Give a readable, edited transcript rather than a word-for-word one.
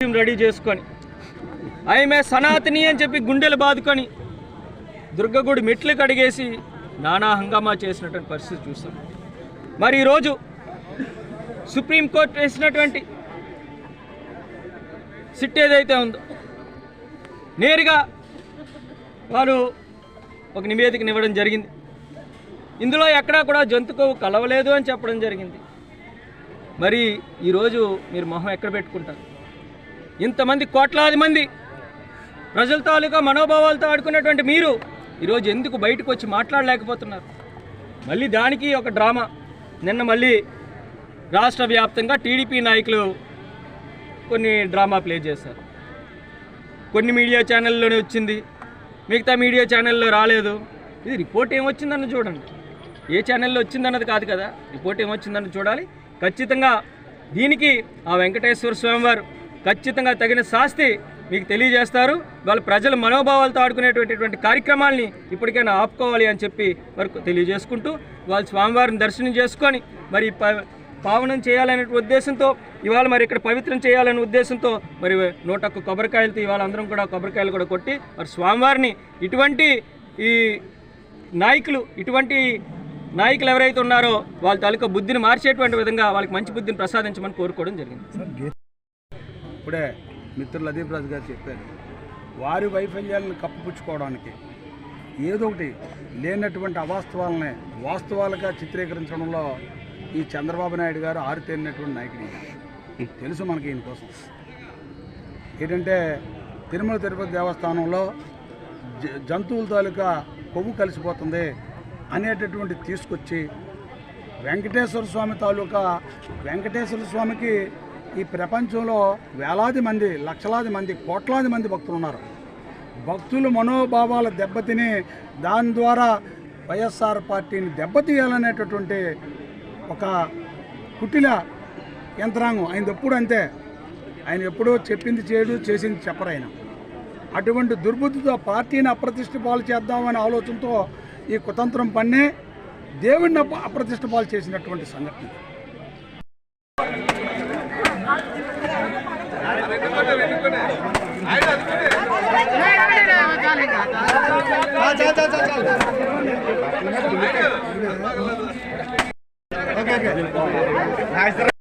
Costume ready చేసుకొని ఆమె సనాతని అని చెప్పి గుండెలు బాదుకొని దుర్గగుడి మెట్లు కడిగేసి నానా హంగామా చేసినటువంటి పరిస్థితి చూస్తాం. మరి ఈరోజు సుప్రీంకోర్టు వేసినటువంటి సిట్ ఏదైతే ఉందో నేరుగా వారు ఒక నివేదికను ఇవ్వడం జరిగింది. ఇందులో ఎక్కడా కూడా జంతుకోవు కలవలేదు అని చెప్పడం జరిగింది. మరి ఈరోజు మీరు మొహం ఎక్కడ పెట్టుకుంటారు? ఇంతమంది కోట్లాది మంది ప్రజల తాలూకా మనోభావాలతో ఆడుకున్నటువంటి మీరు ఈరోజు ఎందుకు బయటకు వచ్చి మాట్లాడలేకపోతున్నారు? మళ్ళీ దానికి ఒక డ్రామా. నిన్న మళ్ళీ రాష్ట్ర వ్యాప్తంగా టీడీపీ నాయకులు కొన్ని డ్రామా ప్లే చేశారు. కొన్ని మీడియా ఛానల్లోనే వచ్చింది, మిగతా మీడియా ఛానల్లో రాలేదు. ఇది రిపోర్ట్ ఏమొచ్చిందన్న చూడండి. ఏ ఛానల్లో వచ్చిందన్నది కాదు కదా, రిపోర్ట్ ఏమొచ్చిందన్న చూడాలి. ఖచ్చితంగా దీనికి ఆ వెంకటేశ్వర స్వామి వారు ఖచ్చితంగా తగిన శాస్తి మీకు తెలియజేస్తారు. వాళ్ళ ప్రజల మనోభావాలతో ఆడుకునేటువంటి కార్యక్రమాల్ని ఇప్పటికైనా ఆపుకోవాలి అని చెప్పి వరకు తెలియజేసుకుంటూ వాళ్ళ స్వామివారిని దర్శనం చేసుకొని మరి పావనం చేయాలనే ఉద్దేశంతో ఇవాళ మరి ఇక్కడ పవిత్రం చేయాలనే ఉద్దేశంతో మరి 101 కొబ్బరికాయలతో ఇవాళ అందరం కూడా కొబ్బరికాయలు కూడా కొట్టి మరి స్వామివారిని ఇటువంటి ఈ నాయకులు ఎవరైతే ఉన్నారో వాళ్ళ తాలూకా బుద్ధిని మార్చేటువంటి విధంగా వాళ్ళకి మంచి బుద్ధిని ప్రసాదించమని కోరుకోవడం జరిగింది. ఇప్పుడే మిత్రులు అదీప్ రాజు గారు చెప్పారు, వారి వైఫల్యాలను కప్పిపుచ్చుకోవడానికి ఏదో ఒకటి లేనటువంటి అవాస్తవాలని వాస్తవాలుగా చిత్రీకరించడంలో ఈ చంద్రబాబు నాయుడు గారు ఆరితేరినటువంటి నాయకుడు. తెలుసు మనకి ఈయన కోసం ఏంటంటే తిరుమల తిరుపతి దేవస్థానంలో జంతువుల తాలూకా కొవ్వు కలిసిపోతుంది అనేటటువంటి తీసుకొచ్చి వెంకటేశ్వర స్వామి తాలూకా వెంకటేశ్వర స్వామికి ఈ ప్రపంచంలో వేలాది మంది, లక్షలాది మంది, కోట్లాది మంది భక్తులు ఉన్నారు. భక్తులు మనోభావాల దెబ్బతిని దాని ద్వారా వైఎస్ఆర్ పార్టీని దెబ్బతీయాలనేటటువంటి ఒక కుటిల యంత్రాంగం ఆయన ఎప్పుడు అంతే. ఆయన ఎప్పుడో చెప్పింది చేయడు, చేసింది చెప్పరు. ఆయన అటువంటి దుర్బుద్ధితో పార్టీని అప్రతిష్ట పాలు చేద్దామనే ఆలోచనతో ఈ కుతంత్రం పన్నే దేవుడిని అప్రతిష్ట పాలు చేసినటువంటి సంఘటన. Okay.